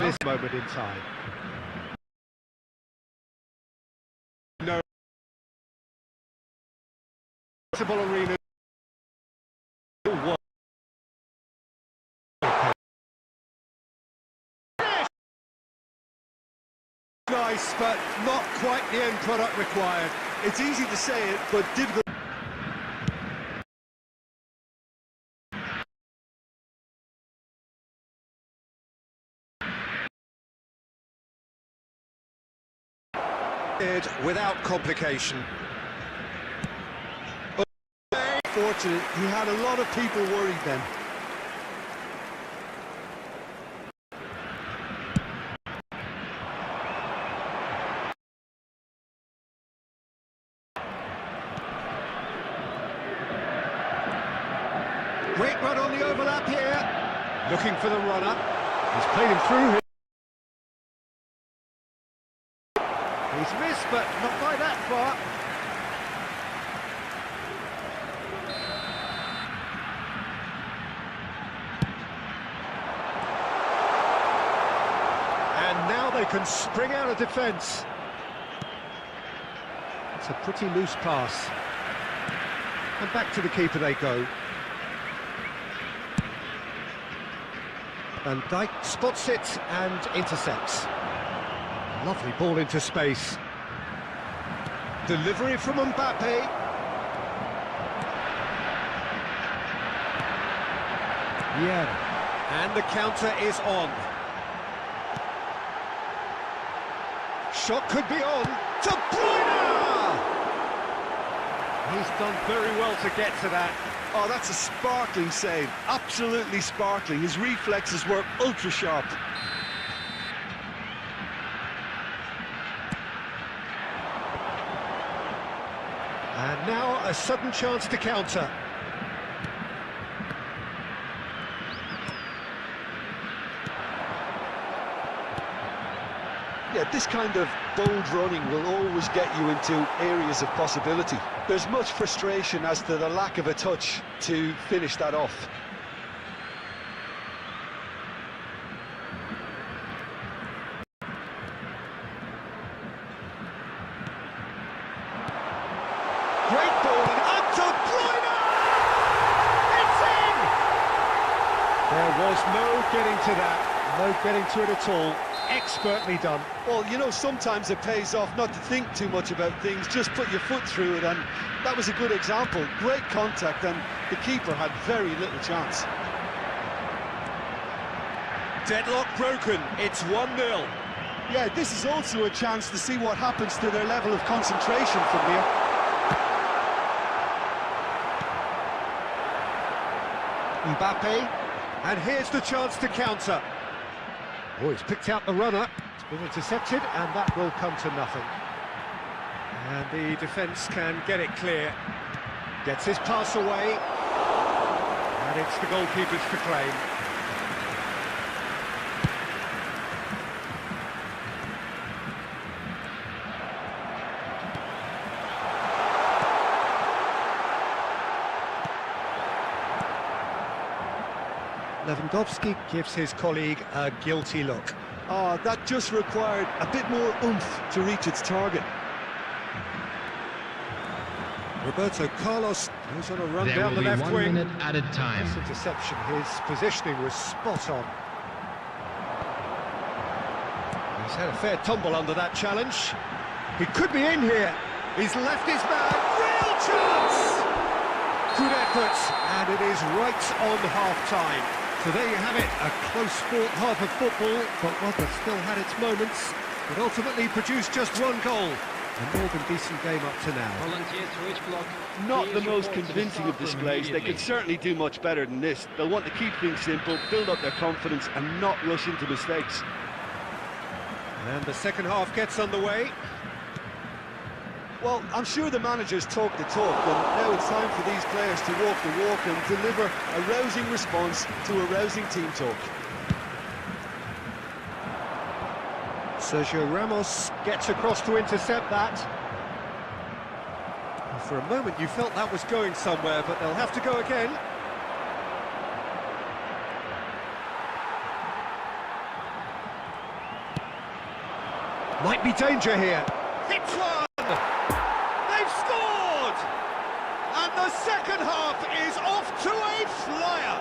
this moment in time. No possible arena. Nice, but not quite the end product required. It's easy to say it, but difficult. Without complication. Fortunate, he had a lot of people worried then. Great run on the overlap here. Looking for the runner. He's played him through. He's missed, but not by that far. And now they can spring out of defence. It's a pretty loose pass. And back to the keeper they go. Van Dijk spots it and intercepts. Lovely ball into space. Delivery from Mbappe. Yeah, and the counter is on. Shot could be on. De Bruyne! He's done very well to get to that. Oh, that's a sparkling save. Absolutely sparkling. His reflexes were ultra sharp. And now a sudden chance to counter. Yeah, this kind of bold running will always get you into areas of possibility. There's much frustration as to the lack of a touch to finish that off. Great ball, and De Bruyne! It's in! There was no getting to that, no getting to it at all. Expertly done. Well, you know, sometimes it pays off not to think too much about things, just put your foot through it, and that was a good example. Great contact, and the keeper had very little chance. Deadlock broken, it's 1-0. Yeah, this is also a chance to see what happens to their level of concentration from here. Mbappe, and here's the chance to counter. Oh, he's picked out the runner, it's been intercepted, and that will come to nothing. And the defence can get it clear. Gets his pass away, and it's the goalkeeper's to claim. Lewandowski gives his colleague a guilty look. Oh, that just required a bit more oomph to reach its target. Roberto Carlos goes on a run There down will the be left 1 wing. minute added time. This interception, his positioning was spot on. He's had a fair tumble under that challenge. He could be in here. He's left his man. Real chance! Good effort, and it is right on half-time. So there you have it, a close-fought half of football, but one that still had its moments, but ultimately produced just one goal. A more than decent game up to now. Not the most convincing of displays. They could certainly do much better than this. They'll want to keep things simple, build up their confidence, and not rush into mistakes. And the second half gets underway. Well, I'm sure the managers talk the talk, and now it's time for these players to walk the walk and deliver a rousing response to a rousing team talk. Sergio Ramos gets across to intercept that. For a moment you felt that was going somewhere, but they'll have to go again. Might be danger here. Hits one! They've scored! And the second half is off to a flyer.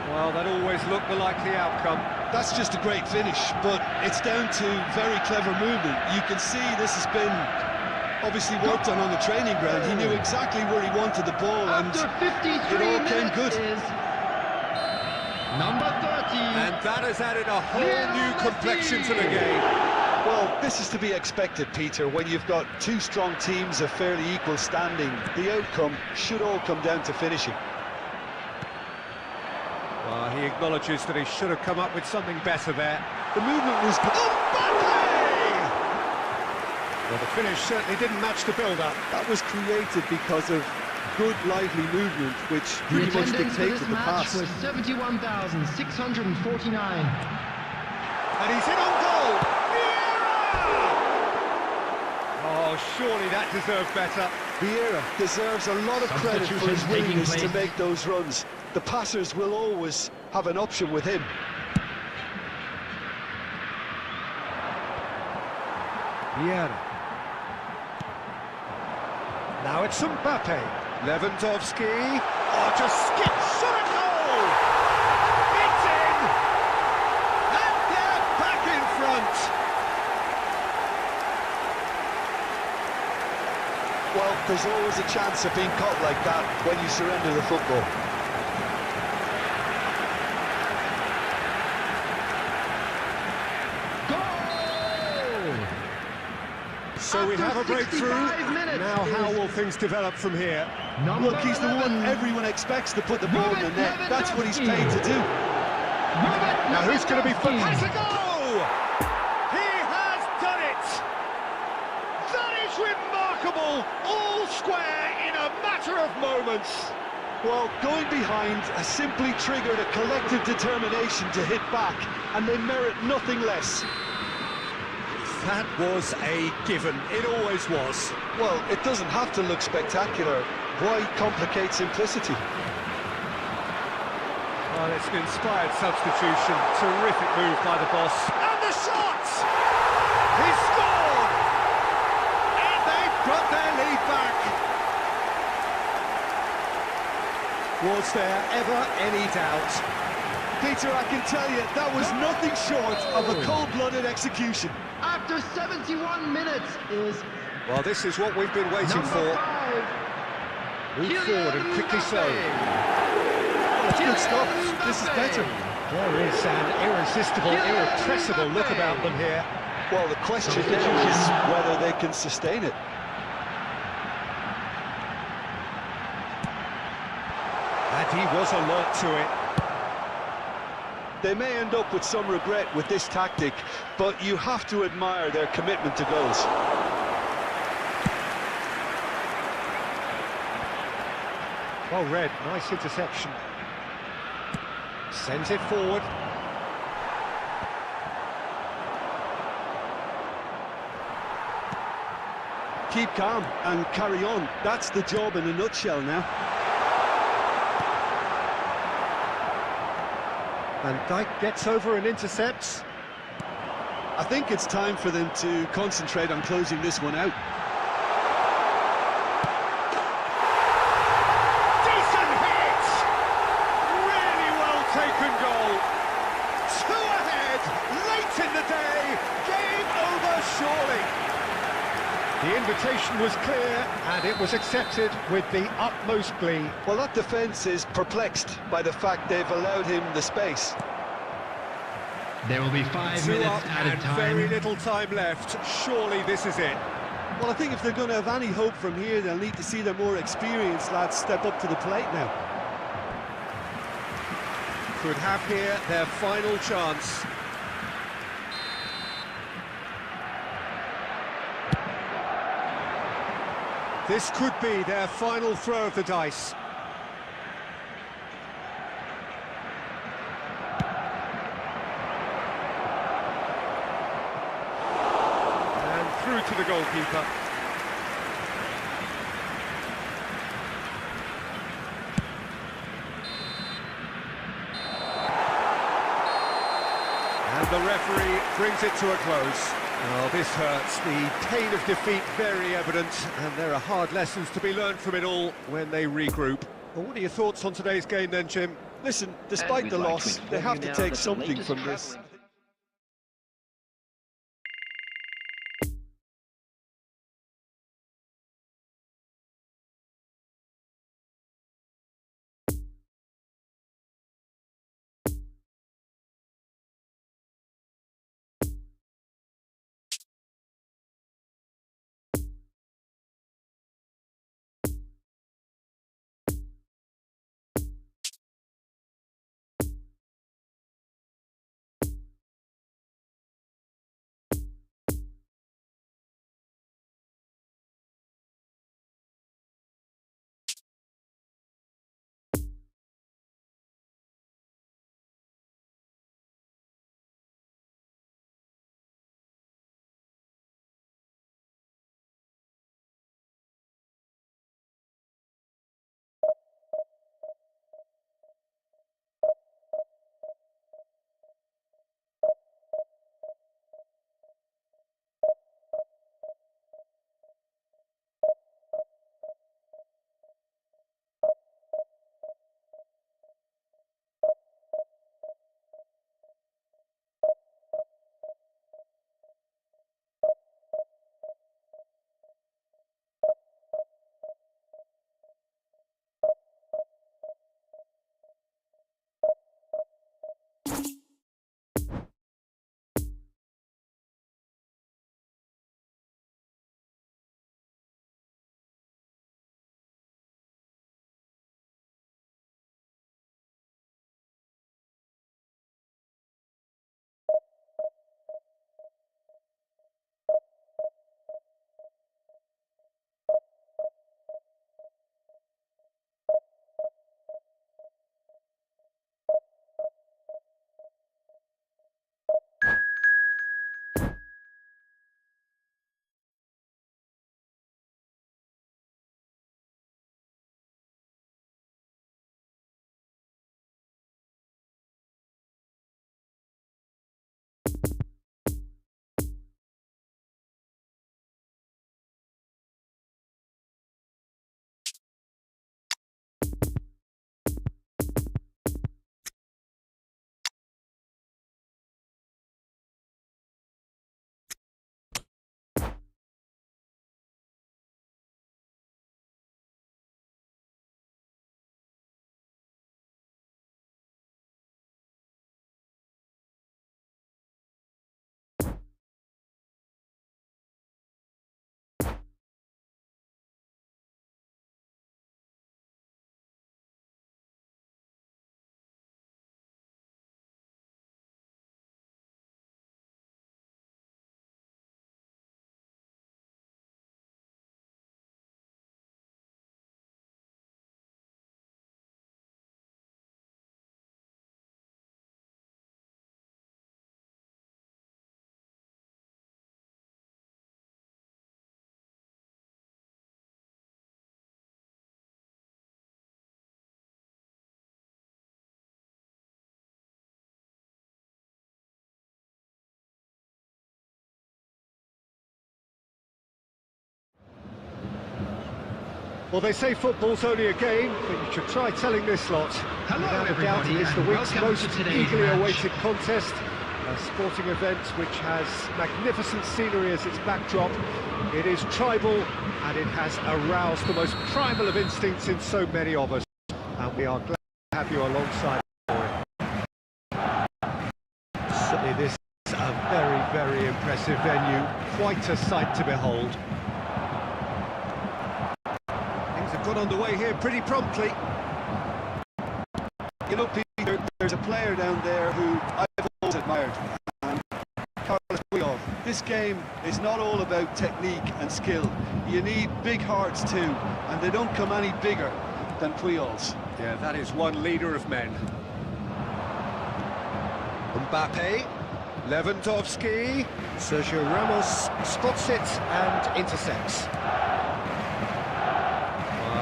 Well, that always looked the likely outcome. That's just a great finish, but it's down to very clever movement. You can see this has been obviously worked on the training ground. He knew exactly where he wanted the ball, and After 53 it all came good. is number 30. And that has added a whole new complexion to the game. Well, this is to be expected, Peter. When you've got two strong teams of fairly equal standing, the outcome should all come down to finishing. Well, he acknowledges that he should have come up with something better there. The movement was good. Well, the finish certainly didn't match the build-up. That was created because of good, lively movement, which The pretty much attendance for dictated this the match pass. was 71,649. And he's in on goal! Vieira! Oh, surely that deserved better. Vieira deserves a lot of credit for his Substitutions taking willingness to place. make those runs. The passers will always have an option with him. Vieira. Now it's Mbappe. Lewandowski. Oh, just skips on a goal! It's in! And they're back in front! Well, there's always a chance of being caught like that when you surrender the football. So we have a breakthrough. 65 minutes Now how is will things develop from here? Number Look, he's the one 11. everyone expects to put the ball in the net. Robert That's what he's paid to do. Now who's going to be first? Has Lewandowski. a go! He has done it! That is remarkable! All square in a matter of moments. Well, going behind has simply triggered a collective determination to hit back, and they merit nothing less. That was a given. It always was. Well, it doesn't have to look spectacular. Why complicate simplicity? Well, it's an inspired substitution. Terrific move by the boss. And the shot! He scored! And they've got their lead back. Was there ever any doubt? Peter, I can tell you, that was nothing short of a cold-blooded execution. After 71 minutes is Well, this is what we've been waiting number for. 5. Move forward and quickly so. Well, it's good stuff. This is better. There is an irresistible, irrepressible look about them here. Well, the question is whether they can sustain it. And he was alert to it. They may end up with some regret with this tactic, but you have to admire their commitment to goals. Well read, nice interception. Sends it forward. Keep calm and carry on. That's the job in a nutshell now. Van Dijk gets over and intercepts. I think it's time for them to concentrate on closing this one out. Decent hit! Really well taken goal. 2 ahead, late in the day. Game over surely. The invitation was clear and it was accepted with the utmost glee. Well, that defence is perplexed by the fact they've allowed him the space. There will be 5 2 minutes up added and time. very little time left. Surely this is it. Well, I think if they're going to have any hope from here, they'll need to see their more experienced lads step up to the plate now. Could have here their final chance. This could be their final throw of the dice. And through to the goalkeeper. And the referee brings it to a close. Oh, this hurts. The pain of defeat very evident, and there are hard lessons to be learned from it all when they regroup. Well, what are your thoughts on today's game then, Jim? Listen, despite the loss, they have to take something from this. Well, they say football's only a game, but you should try telling this lot. Hello, Without a doubt, everybody, it is the and week's welcome most to today's eagerly match. awaited contest. A sporting event which has magnificent scenery as its backdrop. It is tribal, and it has aroused the most primal of instincts in so many of us. And we are glad to have you alongside for it. Certainly this is a very, very impressive venue. Quite a sight to behold. Got underway here pretty promptly. You know, Peter, there's a player down there who I've always admired, and Carlos Puyol. This game is not all about technique and skill. You need big hearts too, and they don't come any bigger than Puyol's. Yeah, that is one leader of men. Mbappe, Lewandowski, Sergio Ramos spots it and intercepts.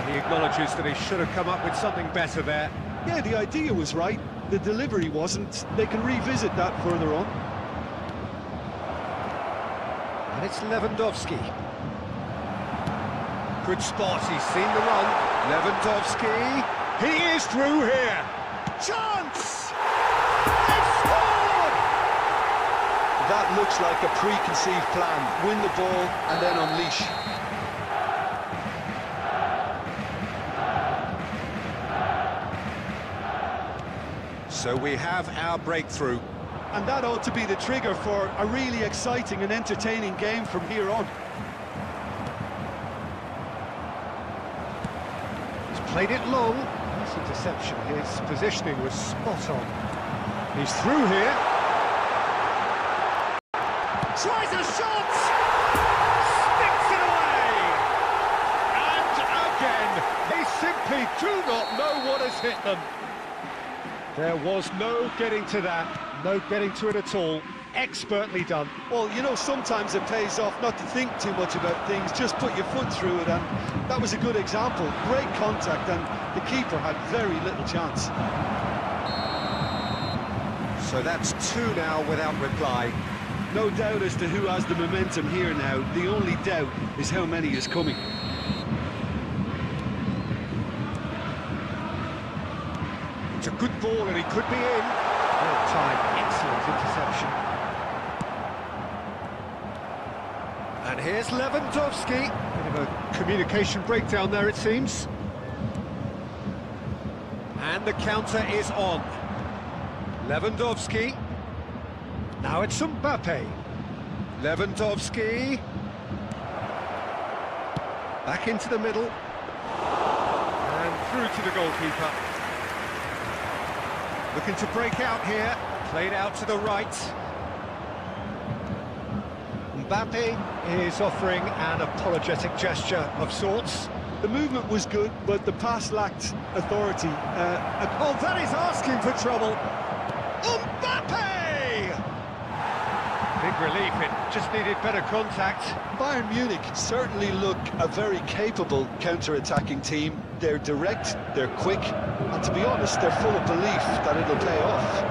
He acknowledges that he should have come up with something better there. Yeah, the idea was right, the delivery wasn't. They can revisit that further on. And it's Lewandowski. Good spot, he's seen the run. Lewandowski, he is through here. Chance! They've scored! That looks like a preconceived plan. Win the ball and then unleash. So we have our breakthrough. And that ought to be the trigger for a really exciting and entertaining game from here on. He's played it long. Nice interception. His positioning was spot on. He's through here. Tries a shot! Sticks it away! And again, they simply do not know what has hit them. There was no getting to that, no getting to it at all. Expertly done. Well, you know, sometimes it pays off not to think too much about things, just put your foot through it, and that was a good example. Great contact, and the keeper had very little chance. So that's two now without reply. No doubt as to who has the momentum here now. The only doubt is how many is coming. It's a good ball and he could be in. Well timed, excellent interception. And here's Lewandowski. Bit of a communication breakdown there, it seems. And the counter is on. Lewandowski. Now it's Mbappe. Lewandowski. Back into the middle. And through to the goalkeeper. Looking to break out here. Played out to the right. Mbappe is offering an apologetic gesture of sorts. The movement was good, but the pass lacked authority. Oh, that is asking for trouble. Mbappe! Big relief, it just needed better contact. Bayern Munich certainly look a very capable counter-attacking team. They're direct, they're quick, and to be honest, they're full of belief that it'll pay off.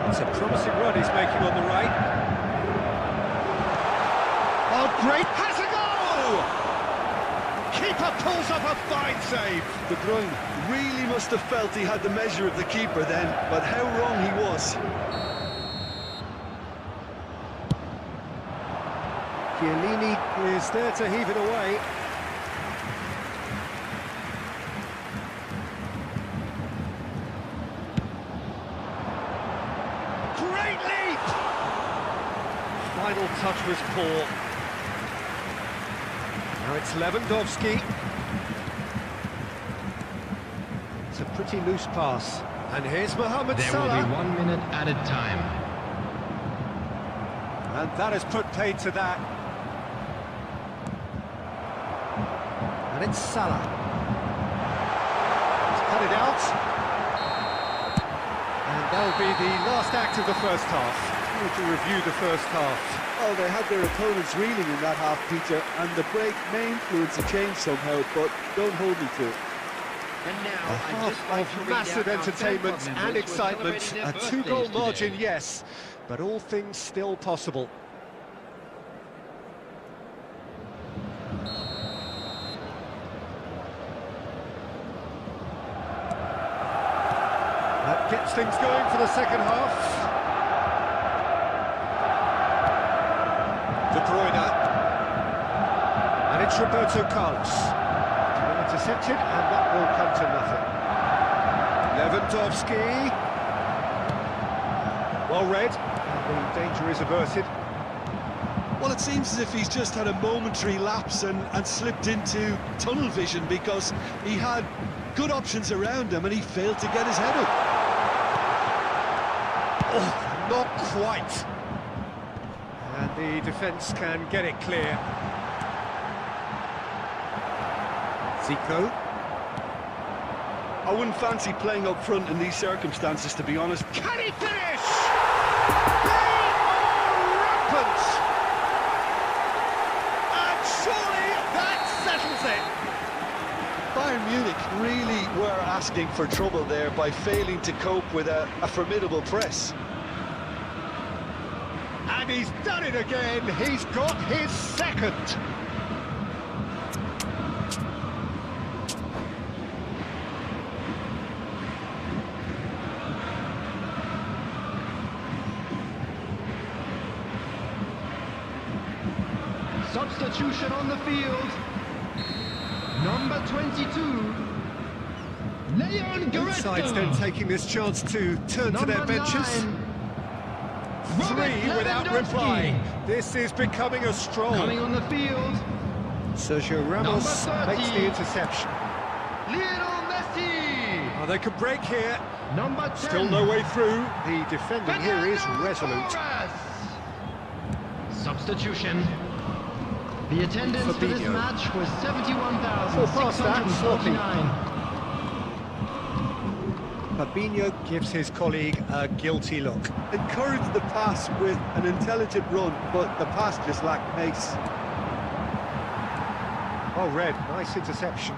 It's a promising run he's making on the right. Oh, great, has a goal! Keeper pulls up a fine save. De Bruyne really must have felt he had the measure of the keeper then, but how wrong he was. Chiellini is there to heave it away. Great leap! Final touch was poor. Now it's Lewandowski. It's a pretty loose pass. And here's Mohamed Salah. There will be 1 minute added time. And that has put paid to that. And it's Salah. He's cut it out. And that'll be the last act of the first half. We'll to review the first half. Oh, they had their opponents reeling in that half, Peter, and the break may influence a change somehow, but don't hold me to it. And now, A half of massive entertainment and excitement. A two-goal margin, yes, but all things still possible. That gets things going for the second half. De Bruyne. And it's Roberto Carlos. Well intercepted, and that will come to nothing. Lewandowski. Well read, and the danger is averted. Well, it seems as if he's just had a momentary lapse and slipped into tunnel vision because he had good options around him and he failed to get his head up. Oh, not quite. And the defence can get it clear. Zico. I wouldn't fancy playing up front in these circumstances, to be honest. Can he finish? They are rampant! And surely that settles it. Bayern Munich really were asking for trouble there by failing to cope with a formidable press. And he's done it again. He's got his second. Substitution on the field. Number 22. Leon Both sides then Goretzka. taking this chance to turn to their Number benches. 9. Three Robert without Lewandowski. replying. This is becoming a stroll. Coming on the field. Sergio Ramos Number 30. makes the interception. Lionel Messi. Oh, they could break here. Number 10. Still no way through. The defending here is Fernando resolute. Torres. Substitution. The attendance for this Fabinho. match was Full past that, sloppy. 71,649. Fabinho gives his colleague a guilty look. Encouraged the pass with an intelligent run, but the pass just lacked pace. Oh, Red, nice interception.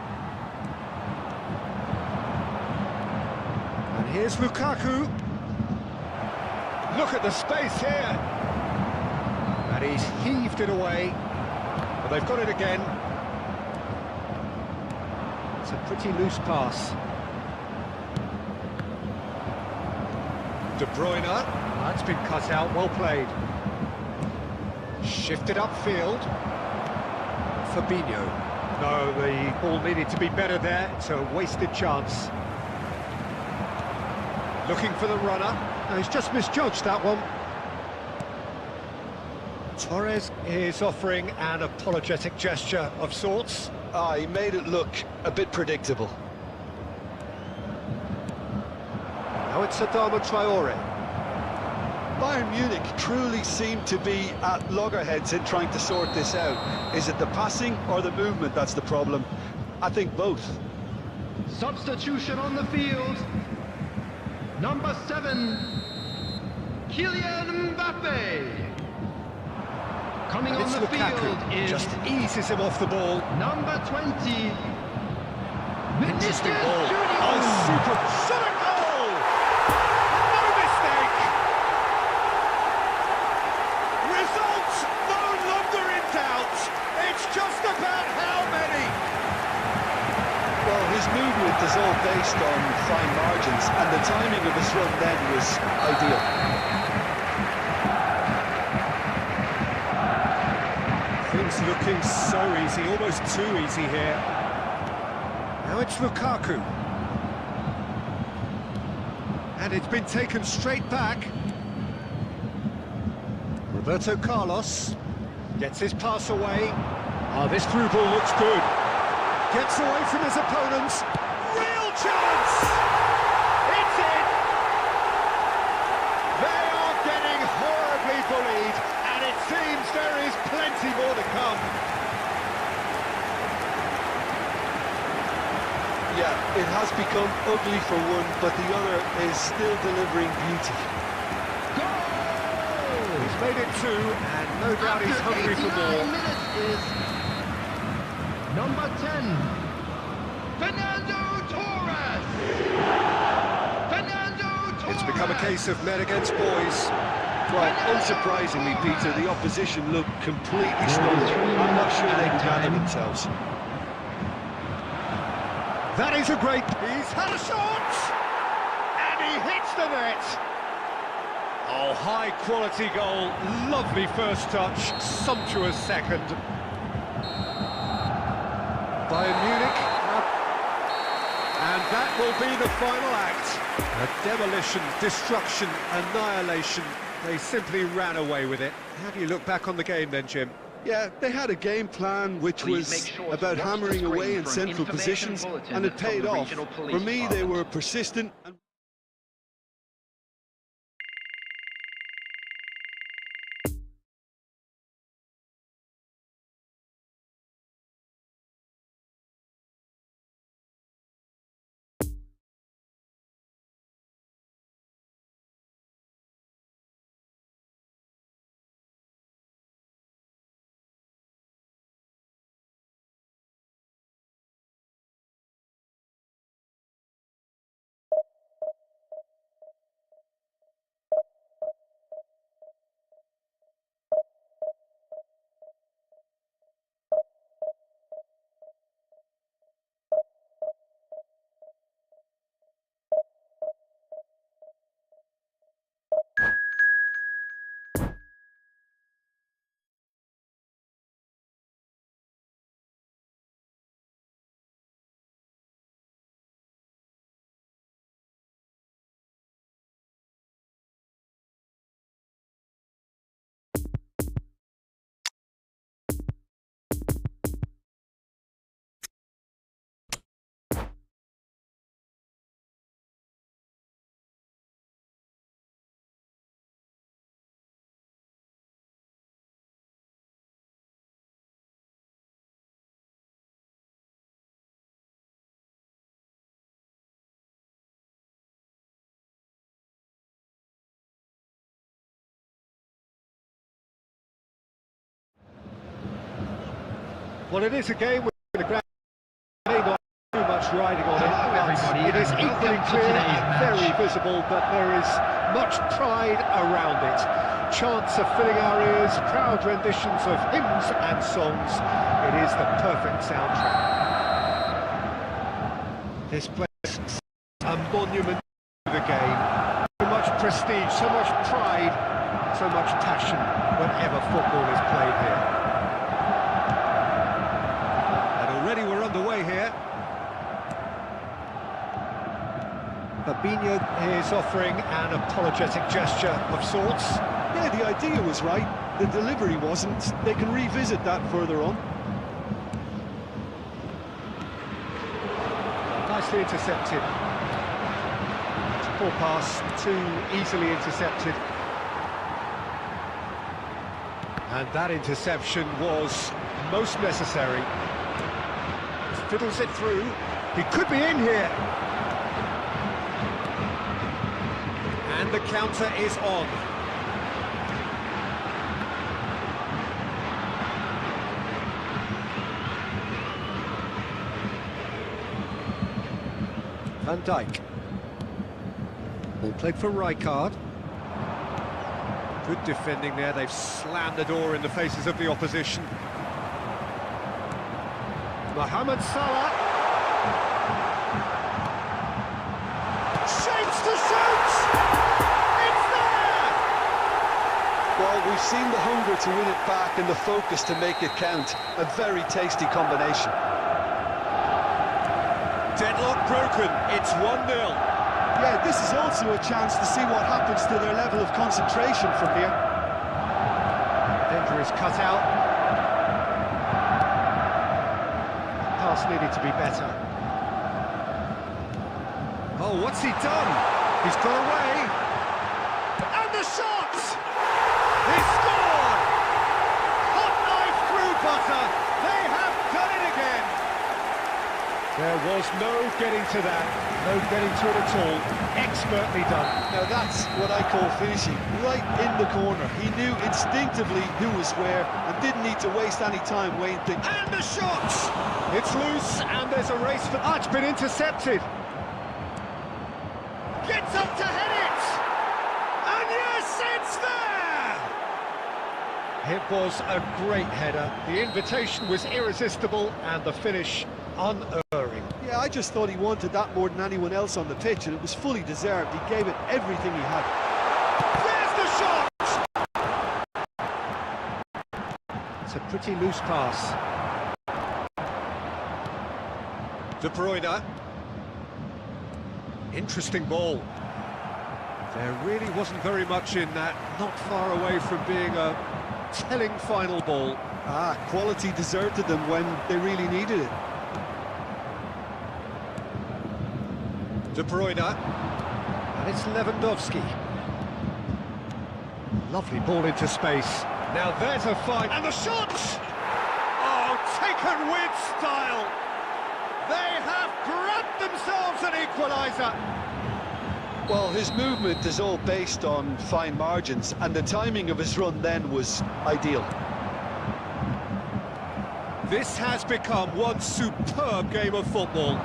And here's Lukaku. Look at the space here. And he's heaved it away. But they've got it again. It's a pretty loose pass. De Bruyne. That's been cut out, well played. Shifted upfield. Fabinho. No, the ball needed to be better there. It's a wasted chance. Looking for the runner. No, he's just misjudged that one. Torres is offering an apologetic gesture of sorts. He made it look a bit predictable. Now it's Adama Traore. Bayern Munich truly seem to be at loggerheads in trying to sort this out. Is it the passing or the movement that's the problem? I think both. Substitution on the field. Number 7. Kylian Mbappe. Coming And on it's the field Lukaku. is Just eases him off the ball. number 20. Interesting Vinicius ball. Junior. Oh, super. Shot a goal! No mistake! Results no longer in doubt. It's just about how many. Well, his movement is all based on fine margins, and the timing of his run then was ideal. Things looking so easy, almost too easy here. Now it's Lukaku. And it's been taken straight back. Roberto Carlos gets his pass away. This through ball looks good. Gets away from his opponents. Real chance! It's in! They are getting horribly bullied, and it seems there is plenty more to come. Yeah, it has become ugly for one, but the other is still delivering beauty. Goal! He's made it two, and no doubt he's hungry for more. Minutes is number 10. Fernando Torres. Fernando Torres. It's become a case of men against boys. Well, unsurprisingly, Peter, the opposition looked completely stunned. I'm not sure they can gather themselves. That is a great... He's had a shot! And he hits the net! Oh, high-quality goal. Lovely first touch. Sumptuous second. Bayern Munich. And that will be the final act. A demolition, destruction, annihilation. They simply ran away with it. How do you look back on the game then, Jim? Yeah, they had a game plan which was about hammering away in central positions, and it paid off. For me, they were persistent and Well, it is a game with the ground not too much riding on it, Hello, but everybody, it is and equally welcome to clear today's and match. very visible that there is much pride around it. Chants are filling our ears, proud renditions of hymns and songs. It is the perfect soundtrack. This place is a monument to the game. So much prestige, so much pride, so much passion whenever football is played here. And already we're underway here. Fabinho is offering an apologetic gesture of sorts. Yeah, the idea was right, the delivery wasn't. They can revisit that further on. Nicely intercepted. Poor pass, too easily intercepted. And that interception was most necessary. Fiddles it through. He could be in here. And the counter is on. Van Dijk. Ball played for Rijkaard. Good defending there, they've slammed the door in the faces of the opposition. Mohamed Salah. Shapes to shoot! It's there! Well, we've seen the hunger to win it back and the focus to make it count. A very tasty combination. Deadlock broken, it's 1-0. Yeah, this is also a chance to see what happens to their level of concentration from here. Denver is cut out. Pass needed to be better. Oh, what's he done? He's got away. And the shot! He scored! Hot knife through butter. They have done it again. There was no getting to that. No getting to it at all. Expertly done. Now that's what I call finishing, right in the corner. He knew instinctively who was where and didn't need to waste any time waiting. And the shot! It's loose and there's a race for... It's been intercepted. Gets up to head it! And yes, it's there! It was a great header. The invitation was irresistible and the finish unerring. Yeah, I just thought he wanted that more than anyone else on the pitch, and it was fully deserved. He gave it everything he had. There's the shot! It's a pretty loose pass. De Bruyne. Interesting ball. There really wasn't very much in that, not far away from being a telling final ball. Quality deserted them when they really needed it. De Bruyne, and it's Lewandowski. Lovely ball into space. Now there's a fight, and the shot! Oh, taken with style! They have grabbed themselves an equaliser! Well, his movement is all based on fine margins, and the timing of his run then was ideal. This has become one superb game of football.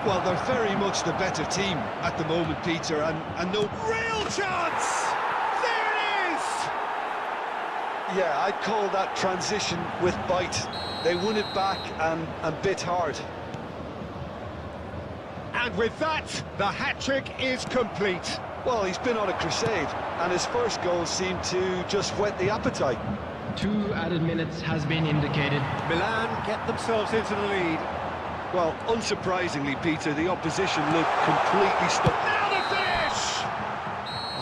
Well, they're very much the better team at the moment, Peter, and no... Real chance! There it is! Yeah, I'd call that transition with bite. They won it back and bit hard. And with that, the hat-trick is complete. Well, he's been on a crusade, and his first goal seemed to just whet the appetite. 2 added minutes has been indicated. Milan get themselves into the lead. Well, unsurprisingly, Peter, the opposition looked completely stuck. Now the finish!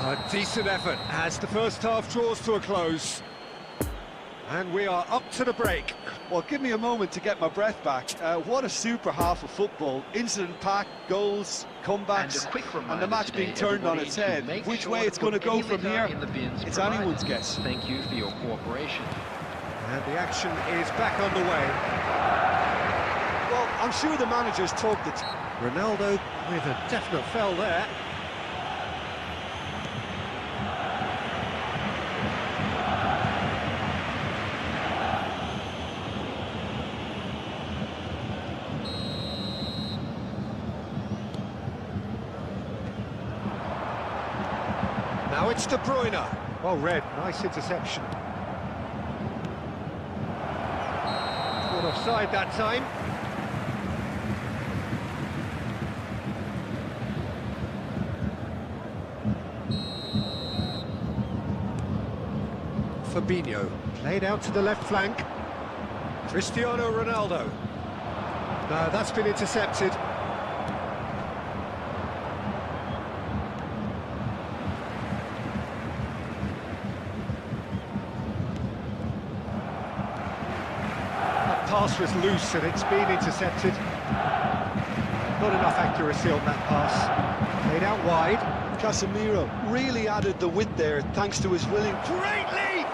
A decent effort as the first half draws to a close. And we are up to the break. Well, give me a moment to get my breath back. What a super half of football. Incident-packed, goals, comebacks, And a quick reminder and the match being today, turned on everybody, its to head. make Which sure way to it's going to put go any from litter here, in the bins it's provided. anyone's guess. Thank you for your cooperation. And the action is back underway. Well, I'm sure the manager's talked it. Ronaldo with a definite foul there. it's De Bruyne. Well read, nice interception. Caught offside that time. Fabinho, played out to the left flank. Cristiano Ronaldo. No, that's been intercepted. That pass was loose and it's been intercepted. Not enough accuracy on that pass. Played out wide. Casemiro really added the width there thanks to his willing... Great leap!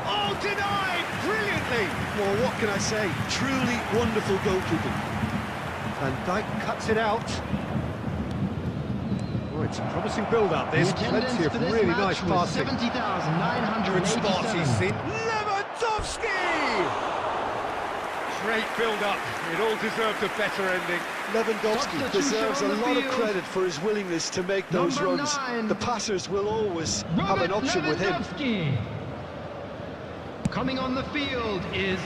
Oh, denied brilliantly! Well, what can I say? Truly wonderful goalkeeping. Van Dijk cuts it out. Oh, it's a promising build-up. There's plenty of really nice passing. 70,987. Good spots he's seen. Lewandowski! Great build-up. It all deserved a better ending. Lewandowski deserves a lot of credit for his willingness to make those runs. 9. The passers will always have an option with him. Coming on the field is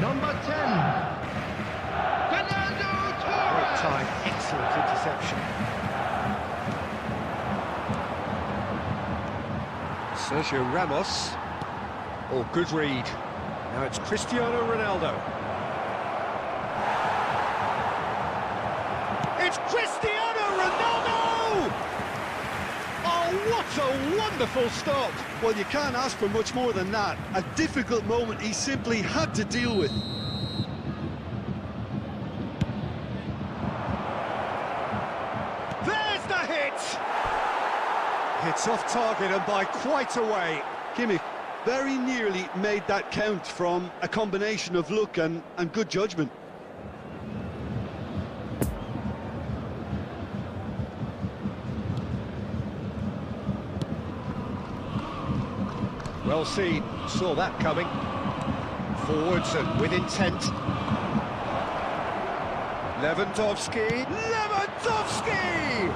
number 10, Fernando Great Torres. time. Excellent interception. Sergio Ramos. Oh, good read. Now it's Cristiano Ronaldo. It's Cristiano Ronaldo! Oh, what a wonderful stop! Well, you can't ask for much more than that. A difficult moment he simply had to deal with. There's the hit! It's off target and by quite a way. Kimmich very nearly made that count from a combination of luck and good judgment. Well seen, saw that coming. Forwards and with intent. Lewandowski! Lewandowski!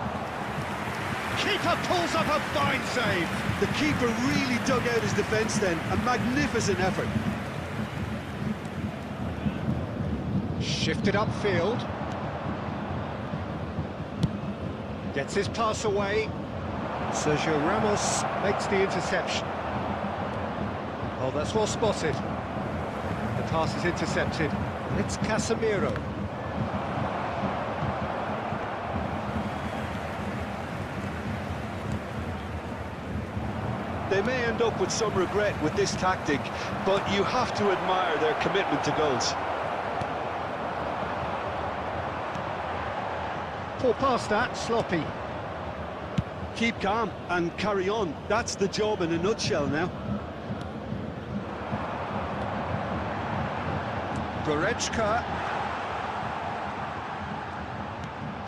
Keeper pulls up a fine save. The keeper really dug out his defence then. A magnificent effort. Shifted upfield. Gets his pass away. Sergio Ramos makes the interception. Oh, that's well spotted. The pass is intercepted. It's Casemiro. They may end up with some regret with this tactic, but you have to admire their commitment to goals. Poor pass that, sloppy. Keep calm and carry on. That's the job in a nutshell now. Goretzka.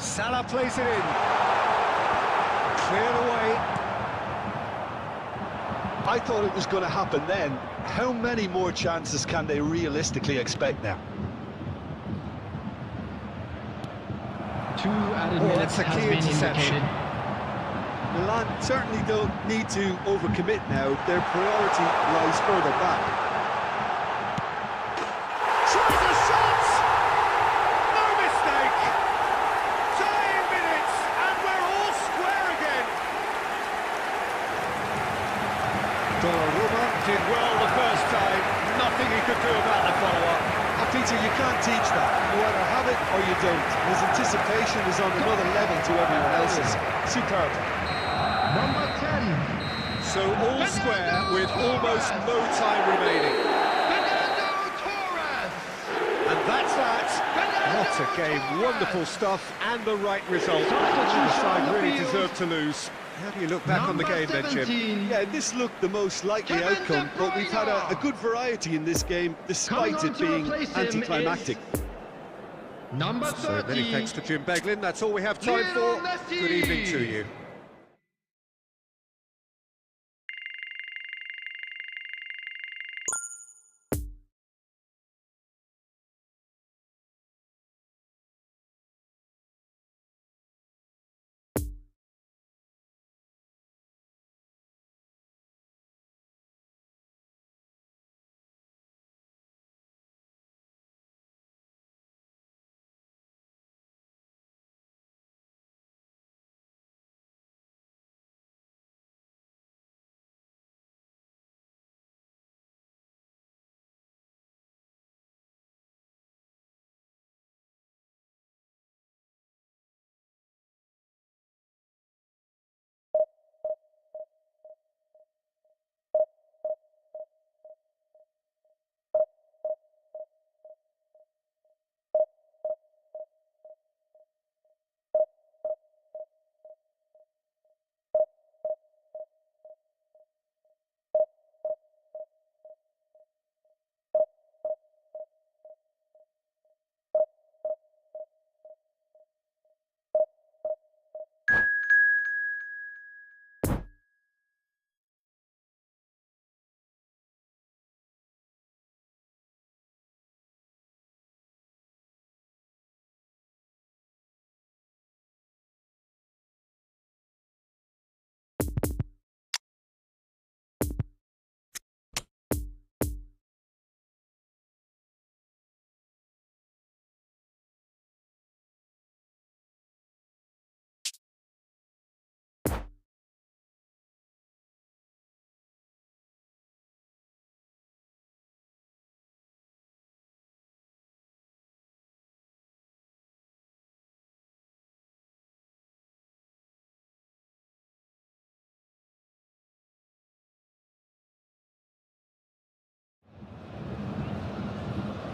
Salah plays it in. Cleared away. I thought it was going to happen then. How many more chances can they realistically expect now? 2 added Oh, minutes that's a has key been interception. indicated. Milan certainly don't need to overcommit now. Their priority lies further back. Tries a shot! No mistake! Tying minutes, and we're all square again. Donnarumma did well the first time. Nothing he could do about the follow-up. Peter, you can't teach that. You either have it or you don't. His anticipation is on another level to everyone else's. Superb. Number 10, So all square with almost no time remaining. Fernando Torres. And that's that. What a game. Wonderful stuff and the right result. Neither side really deserved to lose. How do you look back on the game then, Jim? 17, Yeah, this looked the most likely Kevin outcome, De but we've had Bruyne. a good variety in this game, despite Coming on it to being replace him anticlimactic. number So 30. many thanks to Jim Beglin. That's all we have time for. Good evening to you.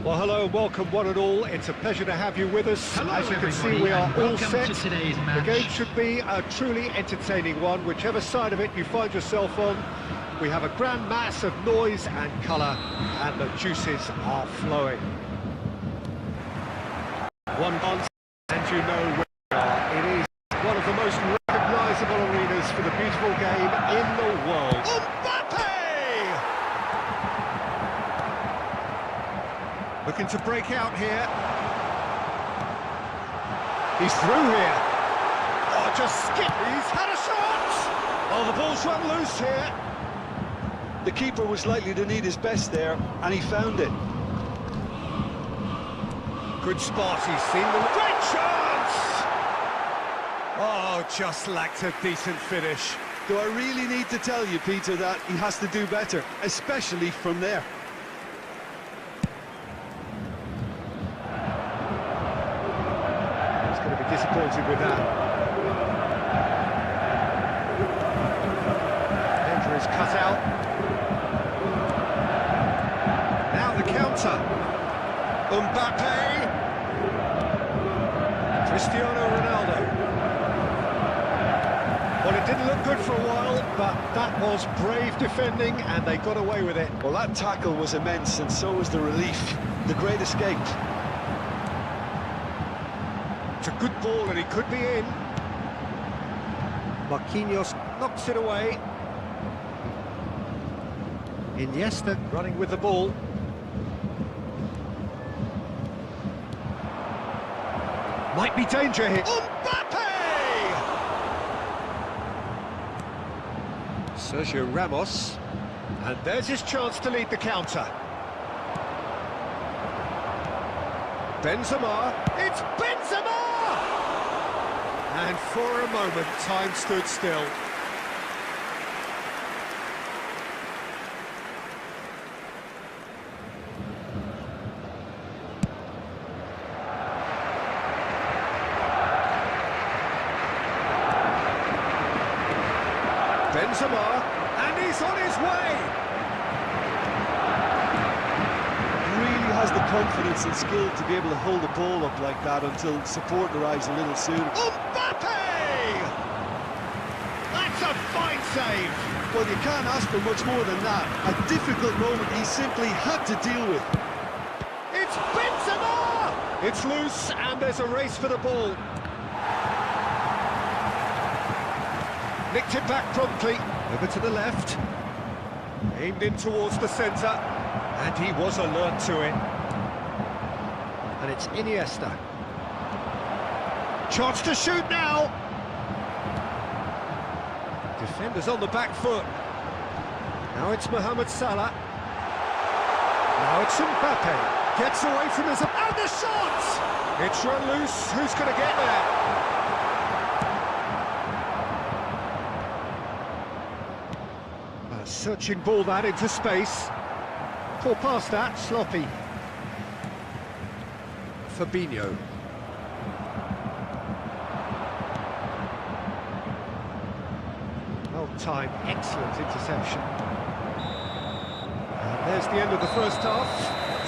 Well, hello and welcome one and all. It's a pleasure to have you with us. Hello, as you can see, everybody, we are and all welcome set. to today's match. The game should be a truly entertaining one, whichever side of it you find yourself on. We have a grand mass of noise and colour, and the juices are flowing. One glance, and you know where we are. It is one of the most recognisable arenas for the beautiful game in the world. Mbappe! Looking to break out here. He's through here. Oh, just skip. He's had a shot. Oh, the ball's run loose here. The keeper was likely to need his best there, and he found it. Good spot. He's seen the great chance. Oh, just lacked a decent finish. Do I really need to tell you, Peter, that he has to do better, especially from there? Disappointed with that. Danger is cut out. Now the counter. Mbappe. Cristiano Ronaldo. Well, it didn't look good for a while, but that was brave defending, and they got away with it. Well, that tackle was immense, and so was the relief. The great escape. It's a good ball and he could be in. Marquinhos knocks it away. Iniesta running with the ball. Might be danger here. Mbappe! Sergio Ramos. And there's his chance to lead the counter. Benzema. It's Benzema! And for a moment, time stood still. Benzema, and he's on his way! Really has the confidence and skill to be able to hold the ball up like that until support arrives a little sooner. Mbappe! That's a fine save! Well, you can't ask for much more than that. A difficult moment he simply had to deal with. It's Benzema! It's loose, and there's a race for the ball. Nicked it back promptly, over to the left. Aimed in towards the centre, and he was alert to it. And it's Iniesta. Chance to shoot now! Defenders on the back foot. Now it's Mohamed Salah. Now it's Mbappe. Gets away from his... And the shot! It's run loose. Who's going to get there? A searching ball that into space. Poor past that, sloppy. Fabinho. Well-timed, excellent interception. And there's the end of the first half.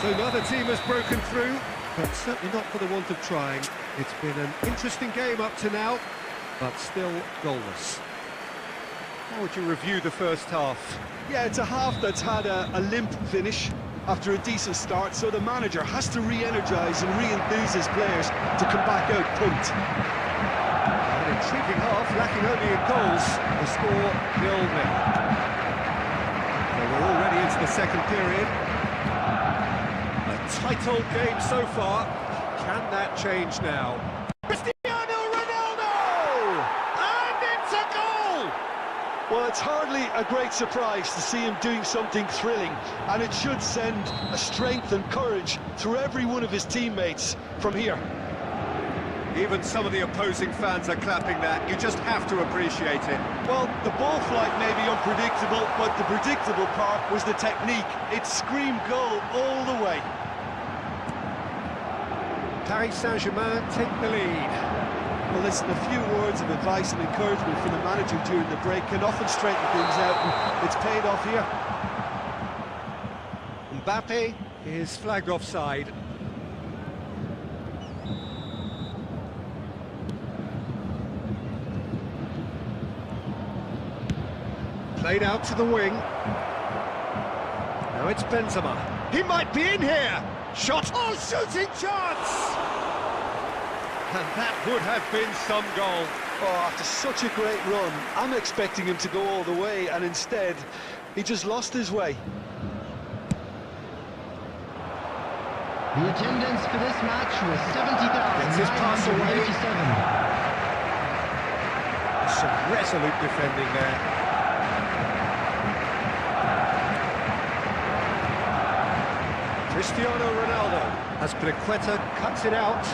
So neither team has broken through, but certainly not for the want of trying. It's been an interesting game up to now, but still goalless. How would you review the first half? Yeah, it's a half that's had a limp finish after a decent start, so the manager has to re-energise and re-enthuse his players to come back out pumped. An intriguing half, lacking only in goals. The score 0-0. So we're already into the second period. A tight old game so far. Can that change now? Cristiano Ronaldo! And it's a goal! Well, it's hardly a great surprise to see him doing something thrilling, and it should send a strength and courage through every one of his teammates from here. Even some of the opposing fans are clapping that. You just have to appreciate it. Well, the ball flight may be unpredictable, but the predictable part was the technique. It screamed goal all the way. Paris Saint-Germain take the lead. Well, listen, a few words of advice and encouragement from the manager during the break can often straighten things out, and it's paid off here. Mbappe. is flagged offside. Played out to the wing. Now it's Benzema. He might be in here! Shot! Oh, shooting chance! And that would have been some goal. Oh, after such a great run, I'm expecting him to go all the way, and instead, he just lost his way. The attendance for this match was Gets his pass away. 70,987. Some resolute defending there. Cristiano Ronaldo, as Briqueta cuts it out.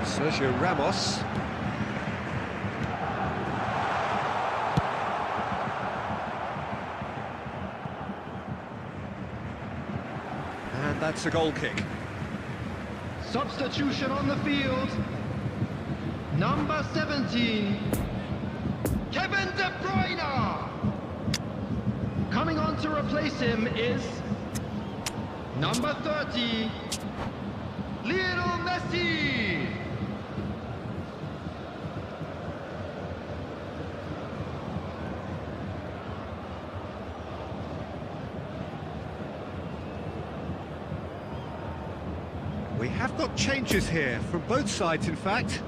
Sergio Ramos. And that's a goal kick. Substitution on the field. Number 17, Kevin De Bruyne. Coming on to replace him is number 30, Lionel Messi. We have got changes here, from both sides in fact.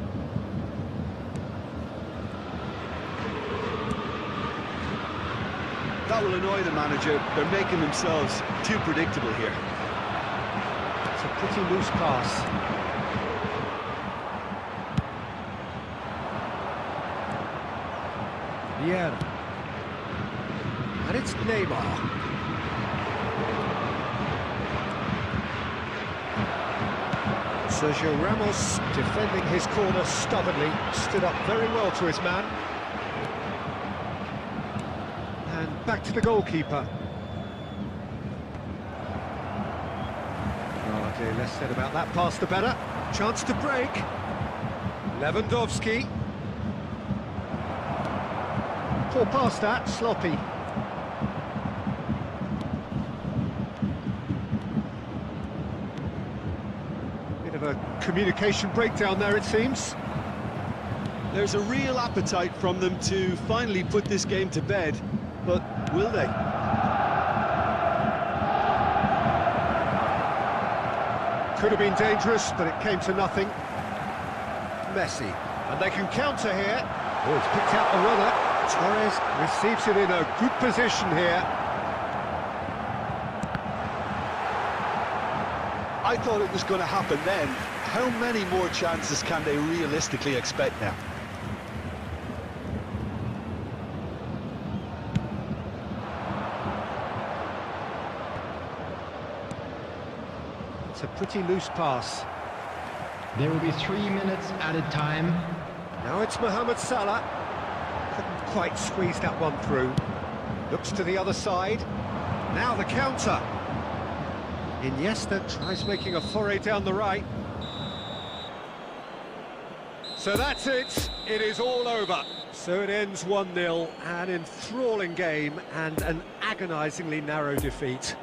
That will annoy the manager. They're making themselves too predictable here. It's a pretty loose pass. Vieira. And it's Neymar. Sergio Ramos defending his corner stubbornly, stood up very well to his man. And back to the goalkeeper. Oh dear, less said about that pass the better. Chance to break. Lewandowski. Poor pass that, sloppy. Bit of a communication breakdown there, it seems. There's a real appetite from them to finally put this game to bed, but will they? Could have been dangerous, but it came to nothing. Messi, and they can counter here. Oh, it's picked out the runner. Torres receives it in a good position here. I thought it was going to happen then. How many more chances can they realistically expect now? It's a pretty loose pass. There will be 3 minutes added time. Now it's Mohamed Salah. Couldn't quite squeeze that one through. Looks to the other side. Now the counter. Iniesta tries making a foray down the right. So that's it. It is all over. So it ends 1-0, an enthralling game and an agonisingly narrow defeat.